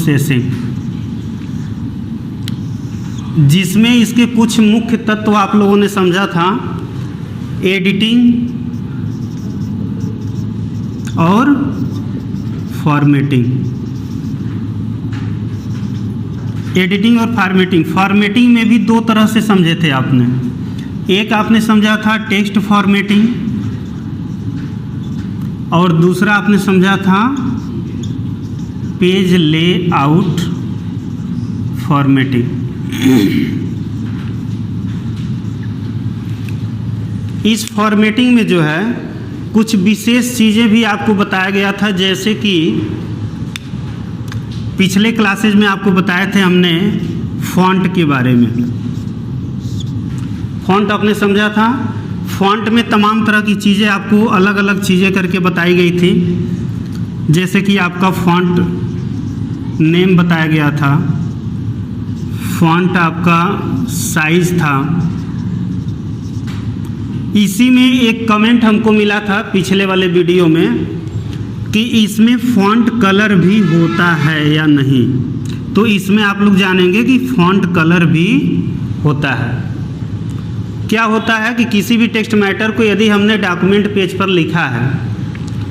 Processing, जिसमें इसके कुछ मुख्य तत्व आप लोगों ने समझा था, एडिटिंग और फॉर्मेटिंग। एडिटिंग और फॉर्मेटिंग, फॉर्मेटिंग में भी दो तरह से समझे थे आपने। एक आपने समझा था टेक्स्ट फॉर्मेटिंग और दूसरा आपने समझा था पेज लेआउट फॉर्मेटिंग। इस फॉर्मेटिंग में जो है कुछ विशेष चीज़ें भी आपको बताया गया था, जैसे कि पिछले क्लासेज में आपको बताए थे हमने फॉन्ट के बारे में। फॉन्ट आपने समझा था, फॉन्ट में तमाम तरह की चीज़ें आपको अलग अलग चीज़ें करके बताई गई थी, जैसे कि आपका फॉन्ट नेम बताया गया था, फॉन्ट आपका साइज था। इसी में एक कमेंट हमको मिला था पिछले वाले वीडियो में कि इसमें फॉन्ट कलर भी होता है या नहीं, तो इसमें आप लोग जानेंगे कि फॉन्ट कलर भी होता है। क्या होता है कि किसी भी टेक्स्ट मैटर को यदि हमने डॉक्यूमेंट पेज पर लिखा है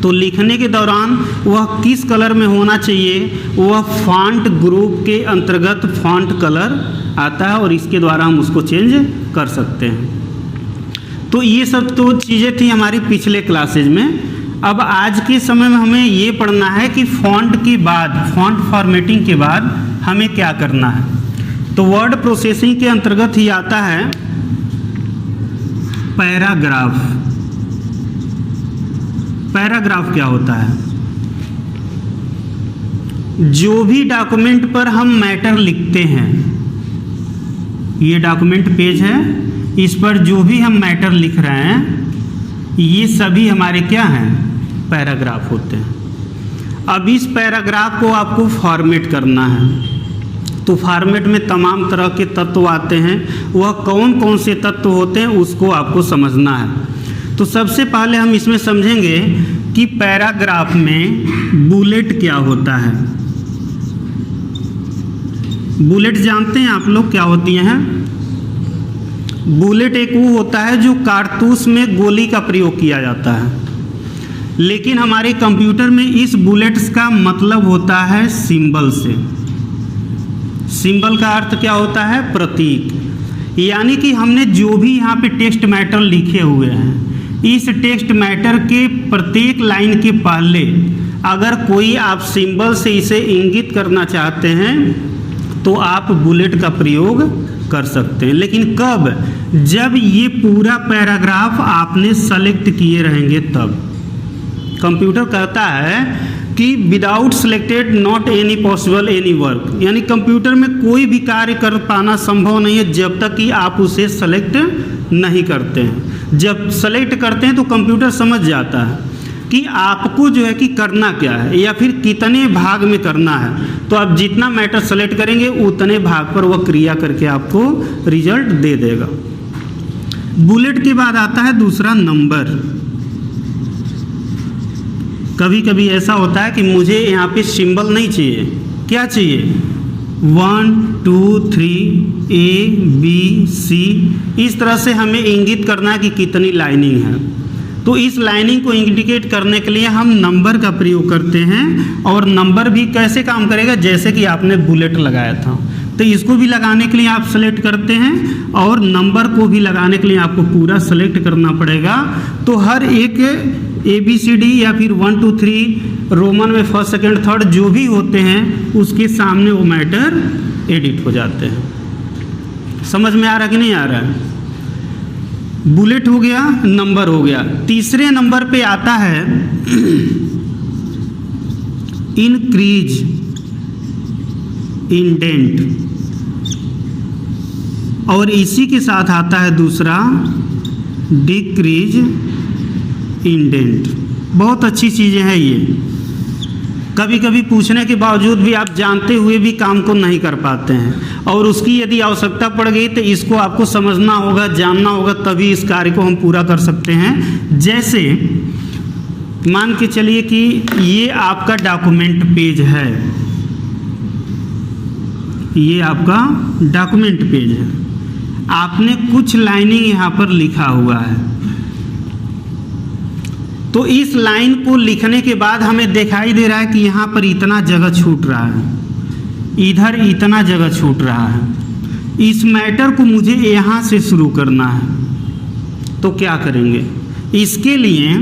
तो लिखने के दौरान वह किस कलर में होना चाहिए, वह फॉन्ट ग्रुप के अंतर्गत फॉन्ट कलर आता है और इसके द्वारा हम उसको चेंज कर सकते हैं। तो ये सब तो चीज़ें थी हमारी पिछले क्लासेज में। अब आज के समय में हमें ये पढ़ना है कि फॉन्ट के बाद, फॉन्ट फॉर्मेटिंग के बाद हमें क्या करना है। तो वर्ड प्रोसेसिंग के अंतर्गत ही आता है पैराग्राफ। पैराग्राफ क्या होता है? जो भी डॉक्यूमेंट पर हम मैटर लिखते हैं, ये डॉक्यूमेंट पेज है, इस पर जो भी हम मैटर लिख रहे हैं ये सभी हमारे क्या हैं, पैराग्राफ होते हैं। अब इस पैराग्राफ को आपको फॉर्मेट करना है, तो फॉर्मेट में तमाम तरह के तत्व आते हैं, वह कौन कौन से तत्व होते हैं उसको आपको समझना है। तो सबसे पहले हम इसमें समझेंगे कि पैराग्राफ में बुलेट क्या होता है। बुलेट जानते हैं आप लोग क्या होती हैं? बुलेट एक वो होता है जो कारतूस में गोली का प्रयोग किया जाता है, लेकिन हमारे कंप्यूटर में इस बुलेट्स का मतलब होता है सिंबल से। सिंबल का अर्थ क्या होता है? प्रतीक। यानी कि हमने जो भी यहाँ पे टेक्स्ट मैटर लिखे हुए हैं, इस टेक्स्ट मैटर के प्रत्येक लाइन के पहले अगर कोई आप सिंबल से इसे इंगित करना चाहते हैं तो आप बुलेट का प्रयोग कर सकते हैं। लेकिन कब? जब ये पूरा पैराग्राफ आपने सेलेक्ट किए रहेंगे तब। कंप्यूटर कहता है कि without selected not any possible any work, यानी कंप्यूटर में कोई भी कार्य कर पाना संभव नहीं है जब तक कि आप उसे सेलेक्ट नहीं करते हैं। जब सेलेक्ट करते हैं तो कंप्यूटर समझ जाता है कि आपको जो है कि करना क्या है या फिर कितने भाग में करना है। तो आप जितना मैटर सेलेक्ट करेंगे उतने भाग पर वह क्रिया करके आपको रिजल्ट दे देगा। बुलेट के बाद आता है दूसरा नंबर। कभी कभी ऐसा होता है कि मुझे यहाँ पे सिंबल नहीं चाहिए, क्या चाहिए? 1 2 3 ABC, इस तरह से हमें इंगित करना है कि कितनी लाइनिंग है। तो इस लाइनिंग को इंडिकेट करने के लिए हम नंबर का प्रयोग करते हैं। और नंबर भी कैसे काम करेगा? जैसे कि आपने बुलेट लगाया था, तो इसको भी लगाने के लिए आप सेलेक्ट करते हैं और नंबर को भी लगाने के लिए आपको पूरा सेलेक्ट करना पड़ेगा। तो हर एक ABCD या फिर 1 2 3 रोमन में फर्स्ट सेकंड थर्ड जो भी होते हैं उसके सामने वो मैटर एडिट हो जाते हैं। समझ में आ रहा कि नहीं आ रहा है? बुलेट हो गया, नंबर हो गया। तीसरे नंबर पे आता है इंक्रीज इंडेंट, और इसी के साथ आता है दूसरा डिक्रीज इंडेंट। बहुत अच्छी चीज़ें हैं ये। कभी कभी पूछने के बावजूद भी आप जानते हुए भी काम को नहीं कर पाते हैं, और उसकी यदि आवश्यकता पड़ गई तो इसको आपको समझना होगा, जानना होगा, तभी इस कार्य को हम पूरा कर सकते हैं। जैसे मान के चलिए कि ये आपका डॉक्यूमेंट पेज है, ये आपका डॉक्यूमेंट पेज है, आपने कुछ लाइनिंग यहाँ पर लिखा हुआ है। तो इस लाइन को लिखने के बाद हमें दिखाई दे रहा है कि यहाँ पर इतना जगह छूट रहा है, इधर इतना जगह छूट रहा है। इस मैटर को मुझे यहाँ से शुरू करना है, तो क्या करेंगे? इसके लिए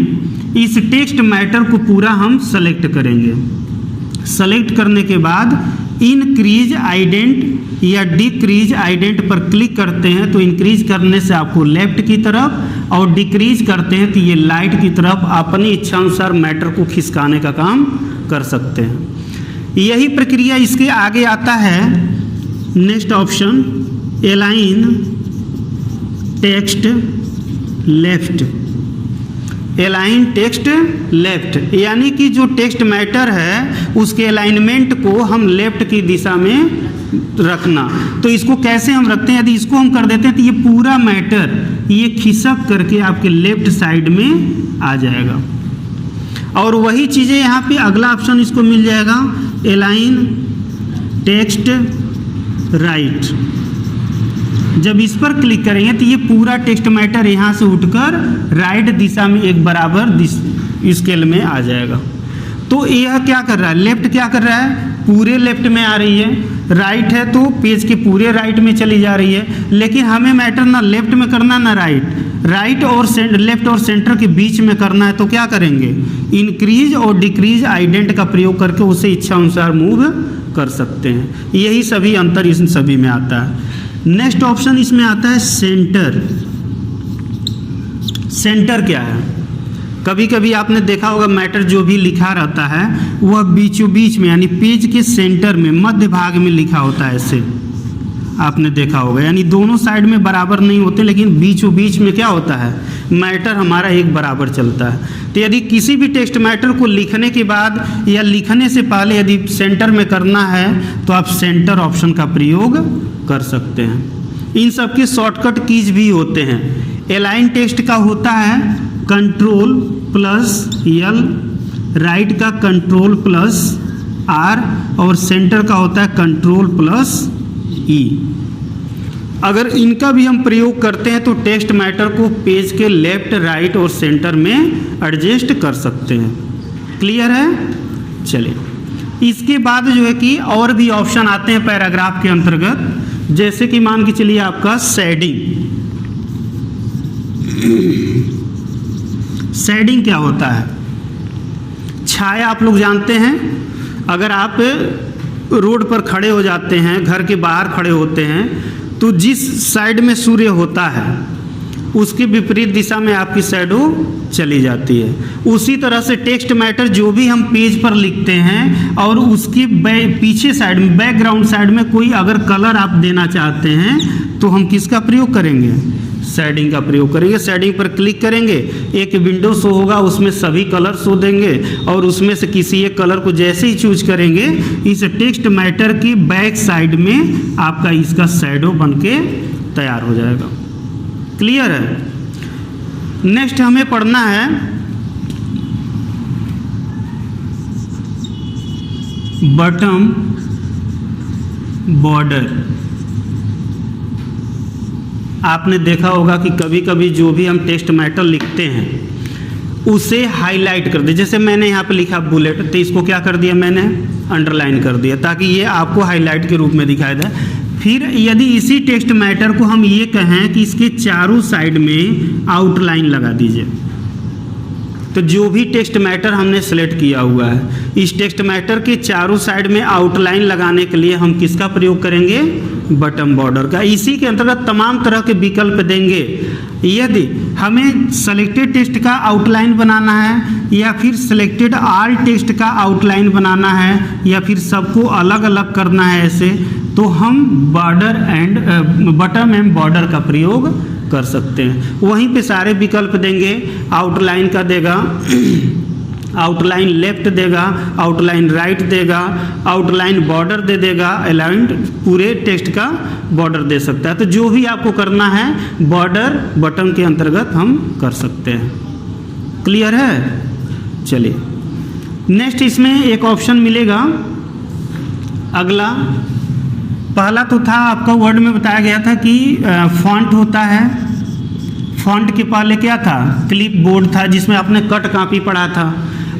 इस टेक्स्ट मैटर को पूरा हम सेलेक्ट करेंगे। सेलेक्ट करने के बाद इंक्रीज आइडेंट या डिक्रीज आइडेंट पर क्लिक करते हैं तो इंक्रीज करने से आपको लेफ्ट की तरफ और डिक्रीज करते हैं तो ये लाइट की तरफ अपनी इच्छा अनुसार मैटर को खिसकाने का काम कर सकते हैं। यही प्रक्रिया इसके आगे आता है। Next option align text left. Align text left यानी कि जो टेक्स्ट मैटर है उसके अलाइनमेंट को हम लेफ्ट की दिशा में रखना। तो इसको कैसे हम रखते हैं? यदि इसको हम कर देते हैं तो ये पूरा मैटर ये खिसक करके आपके लेफ्ट साइड में आ जाएगा। और वही चीज़ें यहाँ पे अगला ऑप्शन इसको मिल जाएगा अलाइन टेक्स्ट राइट। जब इस पर क्लिक करेंगे तो ये पूरा टेक्स्ट मैटर यहाँ से उठकर राइट दिशा में एक बराबर स्केल में आ जाएगा। तो यह क्या कर रहा है? लेफ्ट क्या कर रहा है? पूरे लेफ्ट में आ रही है। राइट है तो पेज के पूरे राइट में चली जा रही है। लेकिन हमें मैटर ना लेफ्ट में करना ना राइट और लेफ्ट और सेंटर के बीच में करना है। तो क्या करेंगे? इंक्रीज और डिक्रीज आइडेंट का प्रयोग करके उसे इच्छा अनुसार मूव कर सकते हैं। यही सभी अंतर इन सभी में आता है। नेक्स्ट ऑप्शन इसमें आता है सेंटर। सेंटर क्या है? कभी कभी आपने देखा होगा मैटर जो भी लिखा रहता है वह बीचों बीच में यानी पेज के सेंटर में मध्य भाग में लिखा होता है। ऐसे आपने देखा होगा, यानी दोनों साइड में बराबर नहीं होते लेकिन बीचों बीच में क्या होता है? मैटर हमारा एक बराबर चलता है। तो यदि किसी भी टेक्स्ट मैटर को लिखने के बाद या लिखने से पहले यदि सेंटर में करना है तो आप सेंटर ऑप्शन का प्रयोग कर सकते हैं। इन सब के शॉर्टकट कीज भी होते हैं। अलाइन टेक्स्ट का होता है कंट्रोल प्लस एल, राइट का कंट्रोल प्लस आर और सेंटर का होता है कंट्रोल प्लस ई। अगर इनका भी हम प्रयोग करते हैं तो टेक्स्ट मैटर को पेज के लेफ्ट राइट और सेंटर में एडजस्ट कर सकते हैं। क्लियर है? चलिए, इसके बाद जो है कि और भी ऑप्शन आते हैं पैराग्राफ के अंतर्गत, जैसे कि मान के चलिए आपका शेडिंग। शेडिंग क्या होता है? छाया आप लोग जानते हैं। अगर आप रोड पर खड़े हो जाते हैं, घर के बाहर खड़े होते हैं, तो जिस साइड में सूर्य होता है उसके विपरीत दिशा में आपकी शैडो चली जाती है। उसी तरह से टेक्स्ट मैटर जो भी हम पेज पर लिखते हैं और उसके पीछे साइड में बैकग्राउंड साइड में कोई अगर कलर आप देना चाहते हैं तो हम किसका प्रयोग करेंगे? शेडिंग का प्रयोग करेंगे। शेडिंग पर क्लिक करेंगे, एक विंडो शो होगा, उसमें सभी कलर शो देंगे और उसमें से किसी एक कलर को जैसे ही चूज करेंगे इस टेक्स्ट मैटर की बैक साइड में आपका इसका शैडो बनके तैयार हो जाएगा। क्लियर है? नेक्स्ट हमें पढ़ना है बॉटम बॉर्डर। आपने देखा होगा कि कभी कभी जो भी हम टेक्स्ट मैटर लिखते हैं उसे हाईलाइट कर दे। जैसे मैंने यहाँ पे लिखा बुलेट, तो इसको क्या कर दिया मैंने? अंडरलाइन कर दिया ताकि ये आपको हाईलाइट के रूप में दिखाई दे। फिर यदि इसी टेक्स्ट मैटर को हम ये कहें कि इसके चारों साइड में आउटलाइन लगा दीजिए, तो जो भी टेक्स्ट मैटर हमने सेलेक्ट किया हुआ है इस टेक्स्ट मैटर के चारों साइड में आउटलाइन लगाने के लिए हम किसका प्रयोग करेंगे? बॉटम बॉर्डर का। इसी के अंतर्गत तमाम तरह के विकल्प देंगे। यदि हमें सेलेक्टेड टेक्स्ट का आउटलाइन बनाना है या फिर सेलेक्टेड ऑल टेक्स्ट का आउटलाइन बनाना है या फिर सबको अलग अलग करना है ऐसे, तो हम बॉटम एंड बॉर्डर का प्रयोग कर सकते हैं। वहीं पे सारे विकल्प देंगे। आउटलाइन का देगा, आउटलाइन लेफ्ट देगा, आउटलाइन राइट देगा, आउटलाइन बॉर्डर दे देगा, अलाइंड पूरे टेक्स्ट का बॉर्डर दे सकता है। तो जो भी आपको करना है बॉर्डर बटन के अंतर्गत हम कर सकते हैं। क्लियर है? चलिए, नेक्स्ट इसमें एक ऑप्शन मिलेगा अगला पहला तो था आपका वर्ड में बताया गया था कि फॉन्ट होता है, फॉन्ट के पहले क्या था, क्लिप बोर्ड था जिसमें आपने कट कॉपी पढ़ा था,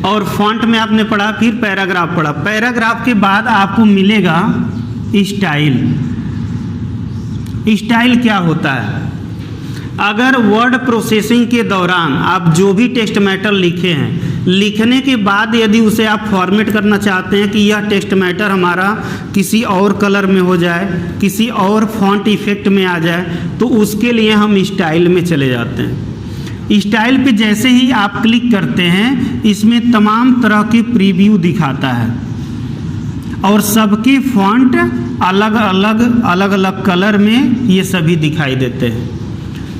और फॉन्ट में आपने पढ़ा, फिर पैराग्राफ पढ़ा। पैराग्राफ के बाद आपको मिलेगा स्टाइल। स्टाइल क्या होता है? अगर वर्ड प्रोसेसिंग के दौरान आप जो भी टेक्स्ट मैटर लिखे हैं, लिखने के बाद यदि उसे आप फॉर्मेट करना चाहते हैं कि यह टेक्स्ट मैटर हमारा किसी और कलर में हो जाए, किसी और फॉन्ट इफेक्ट में आ जाए, तो उसके लिए हम स्टाइल में चले जाते हैं। स्टाइल पे जैसे ही आप क्लिक करते हैं, इसमें तमाम तरह के प्रीव्यू दिखाता है और सबके फॉन्ट अलग अलग कलर में ये सभी दिखाई देते हैं।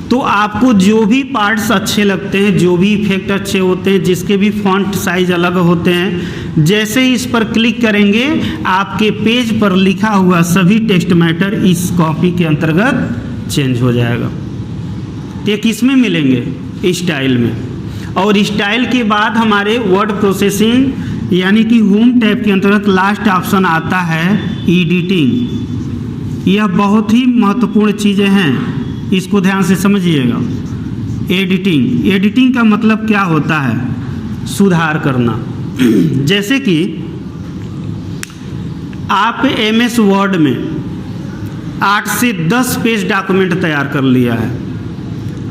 तो आपको जो भी पार्ट्स अच्छे लगते हैं, जो भी इफेक्ट अच्छे होते हैं, जिसके भी फॉन्ट साइज अलग होते हैं, जैसे ही इस पर क्लिक करेंगे आपके पेज पर लिखा हुआ सभी टेक्स्ट मैटर इस कॉपी के अंतर्गत चेंज हो जाएगा। तो ये किस में मिलेंगे? स्टाइल में। और स्टाइल के बाद हमारे वर्ड प्रोसेसिंग यानी कि होम टैब के अंतर्गत लास्ट ऑप्शन आता है एडिटिंग। यह बहुत ही महत्वपूर्ण चीज़ें हैं, इसको ध्यान से समझिएगा। एडिटिंग का मतलब क्या होता है? सुधार करना। जैसे कि आप MS वर्ड में 8 से 10 पेज डॉक्यूमेंट तैयार कर लिया है।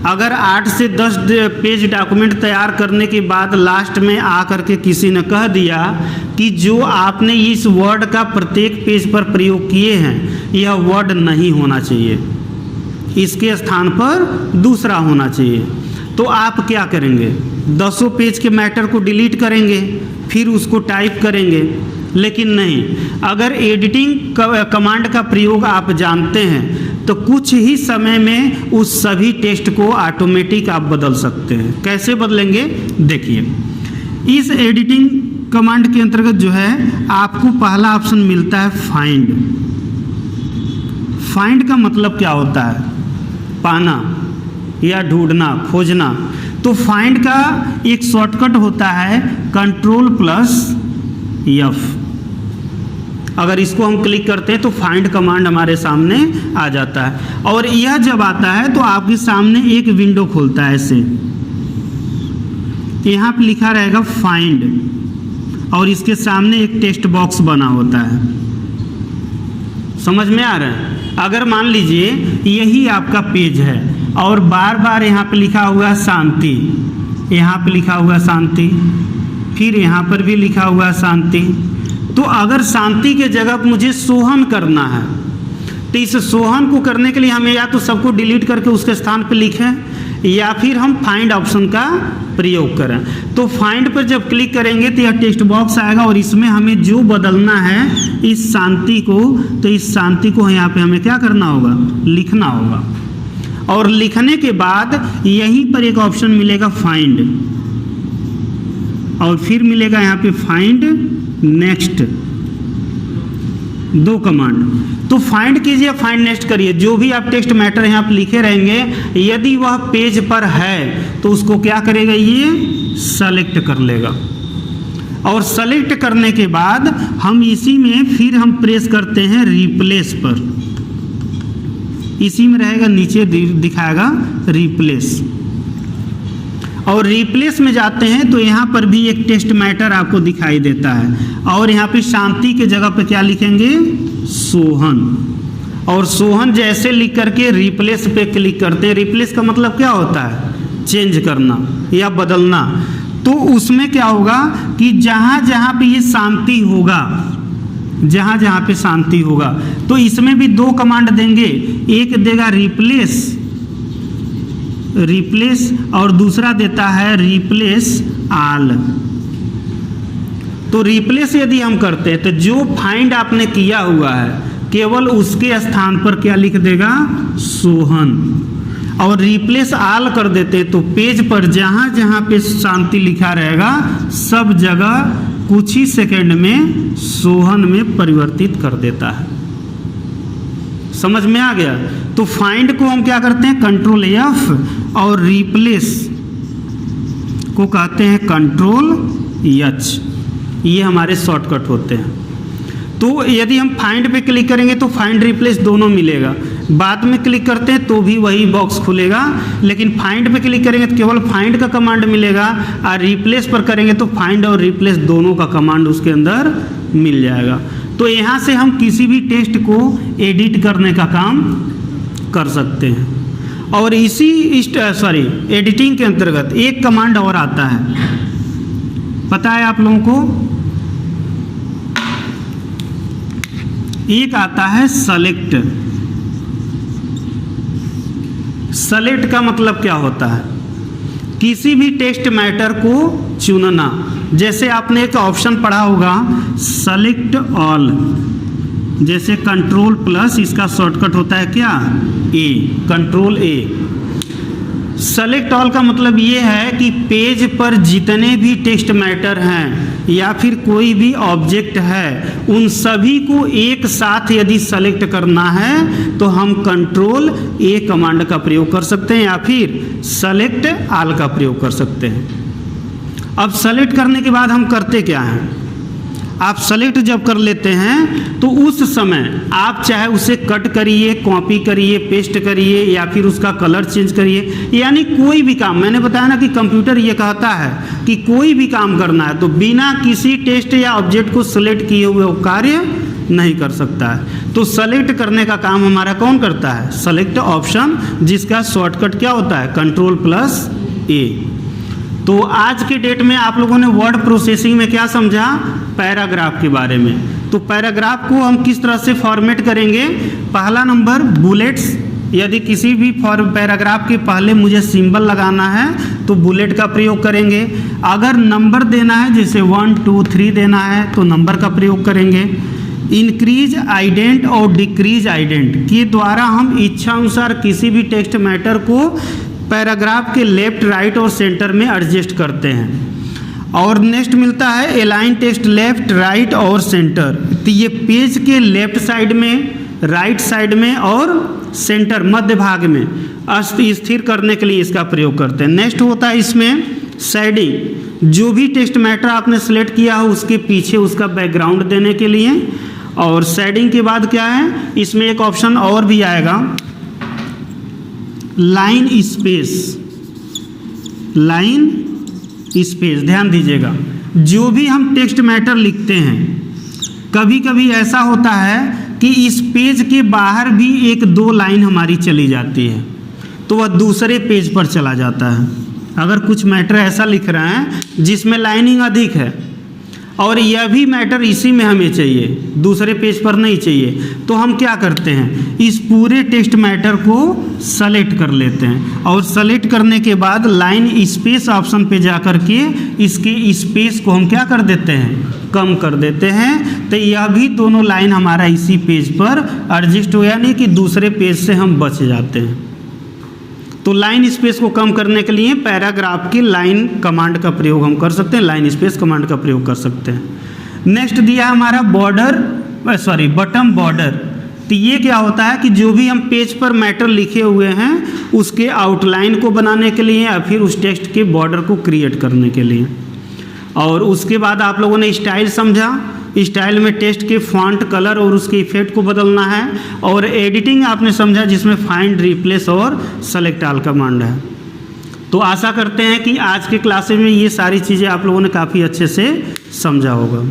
अगर 8 से 10 पेज डॉक्यूमेंट तैयार करने के बाद लास्ट में आकर के किसी ने कह दिया कि जो आपने इस वर्ड का प्रत्येक पेज पर प्रयोग किए हैं, यह वर्ड नहीं होना चाहिए, इसके स्थान पर दूसरा होना चाहिए, तो आप क्या करेंगे? 10 पेज के मैटर को डिलीट करेंगे, फिर उसको टाइप करेंगे। लेकिन नहीं, अगर एडिटिंग कमांड का प्रयोग आप जानते हैं तो कुछ ही समय में उस सभी टेक्स्ट को ऑटोमेटिक आप बदल सकते हैं। कैसे बदलेंगे? देखिए, इस एडिटिंग कमांड के अंतर्गत जो है आपको पहला ऑप्शन मिलता है फाइंड। फाइंड का मतलब क्या होता है? पाना या ढूंढना, खोजना। तो फाइंड का एक शॉर्टकट होता है Ctrl+F। अगर इसको हम क्लिक करते हैं तो फाइंड कमांड हमारे सामने आ जाता है, और यह जब आता है तो आपके सामने एक विंडो खुलता है ऐसे। यहाँ पे लिखा रहेगा फाइंड, और इसके सामने एक टेक्स्ट बॉक्स बना होता है। समझ में आ रहा है? अगर मान लीजिए यही आपका पेज है और बार बार यहाँ पे लिखा हुआ है शांति, यहाँ पे लिखा हुआ है शांति, फिर यहाँ पर भी लिखा हुआ है शांति, तो अगर शांति के जगह पर मुझे सोहन करना है, तो इस सोहन को करने के लिए हमें या तो सबको डिलीट करके उसके स्थान पर लिखें, या फिर हम फाइंड ऑप्शन का प्रयोग करें। तो फाइंड पर जब क्लिक करेंगे तो यह टेक्स्ट बॉक्स आएगा, और इसमें हमें जो बदलना है इस शांति को, तो इस शांति को यहाँ पे हमें क्या करना होगा? लिखना होगा। और लिखने के बाद यहीं पर एक ऑप्शन मिलेगा फाइंड, और फिर मिलेगा यहाँ पे फाइंड नेक्स्ट, 2 कमांड। तो फाइंड कीजिए, फाइंड नेक्स्ट करिए, जो भी आप टेक्स्ट मैटर यहाँ पे लिखे रहेंगे, यदि वह पेज पर है तो उसको क्या करेगा? ये सेलेक्ट कर लेगा, और सेलेक्ट करने के बाद हम इसी में फिर हम प्रेस करते हैं रिप्लेस पर। इसी में रहेगा, नीचे दिखाएगा रिप्लेस, और रिप्लेस में जाते हैं तो यहाँ पर भी एक टेक्स्ट मैटर आपको दिखाई देता है, और यहाँ पे शांति के जगह पे क्या लिखेंगे? सोहन। और सोहन जैसे लिख करके रिप्लेस पे क्लिक करते हैं। रिप्लेस का मतलब क्या होता है? चेंज करना या बदलना। तो उसमें क्या होगा कि जहाँ जहाँ पे ये शांति होगा, जहाँ जहाँ पे शांति होगा, तो इसमें भी 2 कमांड देंगे। एक देगा रिप्लेस और दूसरा देता है रिप्लेस आल। तो रिप्लेस यदि हम करते हैं तो जो फाइंड आपने किया हुआ है केवल उसके स्थान पर क्या लिख देगा? सोहन। और रिप्लेस आल कर देते हैं तो पेज पर जहाँ जहाँ पे शांति लिखा रहेगा सब जगह कुछ ही सेकंड में सोहन में परिवर्तित कर देता है। समझ में आ गया? तो फाइंड को हम क्या करते हैं? Ctrl+F, और रिप्लेस को कहते हैं Ctrl+H। ये हमारे शॉर्टकट होते हैं। तो यदि हम फाइंड पे क्लिक करेंगे तो फाइंड रिप्लेस दोनों मिलेगा, बाद में क्लिक करते हैं तो भी वही बॉक्स खुलेगा, लेकिन फाइंड पे क्लिक करेंगे तो केवल फाइंड का कमांड मिलेगा, और रिप्लेस पर करेंगे तो फाइंड और रिप्लेस दोनों का कमांड उसके अंदर मिल जाएगा। तो यहाँ से हम किसी भी टेक्स्ट को एडिट करने का काम कर सकते हैं। और इसी एडिटिंग के अंतर्गत एक कमांड और आता है, पता है आप लोगों को, एक आता है सेलेक्ट। सेलेक्ट का मतलब क्या होता है, किसी भी टेक्स्ट मैटर को चुनना। जैसे आपने एक ऑप्शन पढ़ा होगा सेलेक्ट ऑल, जैसे कंट्रोल प्लस इसका शॉर्टकट होता है क्या, ए, कंट्रोल ए। सेलेक्ट ऑल का मतलब ये है कि पेज पर जितने भी टेक्स्ट मैटर हैं या फिर कोई भी ऑब्जेक्ट है, उन सभी को एक साथ यदि सेलेक्ट करना है तो हम कंट्रोल ए कमांड का प्रयोग कर सकते हैं या फिर सेलेक्ट ऑल का प्रयोग कर सकते हैं। अब सेलेक्ट करने के बाद हम करते क्या हैं, आप सेलेक्ट जब कर लेते हैं तो उस समय आप चाहे उसे कट करिए, कॉपी करिए, पेस्ट करिए या फिर उसका कलर चेंज करिए, यानी कोई भी काम, मैंने बताया ना कि कंप्यूटर ये कहता है कि कोई भी काम करना है तो बिना किसी टेक्स्ट या ऑब्जेक्ट को सेलेक्ट किए हुए वो कार्य नहीं कर सकता है। तो सेलेक्ट करने का काम हमारा कौन करता है, सेलेक्ट ऑप्शन, जिसका शॉर्टकट क्या होता है, कंट्रोल प्लस ए। तो आज के डेट में आप लोगों ने वर्ड प्रोसेसिंग में क्या समझा, पैराग्राफ के बारे में। तो पैराग्राफ को हम किस तरह से फॉर्मेट करेंगे, पहला नंबर बुलेट्स, यदि किसी भी पैराग्राफ के पहले मुझे सिंबल लगाना है तो बुलेट का प्रयोग करेंगे। अगर नंबर देना है, जैसे 1 2 3 देना है तो नंबर का प्रयोग करेंगे। इंक्रीज आइडेंट और डिक्रीज आइडेंट के द्वारा हम इच्छा अनुसार किसी भी टेक्स्ट मैटर को पैराग्राफ के लेफ्ट, राइट और सेंटर में एडजस्ट करते हैं। और नेक्स्ट मिलता है अलाइन टेक्स्ट लेफ्ट, राइट और सेंटर। तो ये पेज के लेफ्ट साइड में, राइट साइड में और सेंटर मध्य भाग में स्थिर करने के लिए इसका प्रयोग करते हैं। नेक्स्ट होता है इसमें शेडिंग, जो भी टेक्स्ट मैटर आपने सेलेक्ट किया हो उसके पीछे उसका बैकग्राउंड देने के लिए। और शेडिंग के बाद क्या है, इसमें एक ऑप्शन और भी आएगा, लाइन स्पेस। लाइन स्पेस, ध्यान दीजिएगा, जो भी हम टेक्स्ट मैटर लिखते हैं, कभी कभी ऐसा होता है कि इस पेज के बाहर भी 1-2 लाइन हमारी चली जाती है तो वह दूसरे पेज पर चला जाता है। अगर कुछ मैटर ऐसा लिख रहे हैं जिसमें लाइनिंग अधिक है और यह भी मैटर इसी में हमें चाहिए, दूसरे पेज पर नहीं चाहिए, तो हम क्या करते हैं, इस पूरे टेक्स्ट मैटर को सेलेक्ट कर लेते हैं और सेलेक्ट करने के बाद लाइन स्पेस ऑप्शन पे जा कर के इसके स्पेस को हम क्या कर देते हैं, कम कर देते हैं। तो यह भी दोनों लाइन हमारा इसी पेज पर एडजस्ट हो, यानी कि दूसरे पेज से हम बच जाते हैं। तो लाइन स्पेस को कम करने के लिए पैराग्राफ की लाइन कमांड का प्रयोग हम कर सकते हैं, लाइन स्पेस कमांड का प्रयोग कर सकते हैं। नेक्स्ट दिया हमारा बटन बॉर्डर। तो ये क्या होता है कि जो भी हम पेज पर मैटर लिखे हुए हैं उसके आउटलाइन को बनाने के लिए या फिर उस टेक्स्ट के बॉर्डर को क्रिएट करने के लिए। और उसके बाद आप लोगों ने स्टाइल समझा, स्टाइल में टेक्स्ट के फॉन्ट, कलर और उसके इफेक्ट को बदलना है। और एडिटिंग आपने समझा, जिसमें फाइंड, रिप्लेस और सेलेक्ट ऑल कमांड है। तो आशा करते हैं कि आज के क्लासेस में ये सारी चीज़ें आप लोगों ने काफ़ी अच्छे से समझा होगा।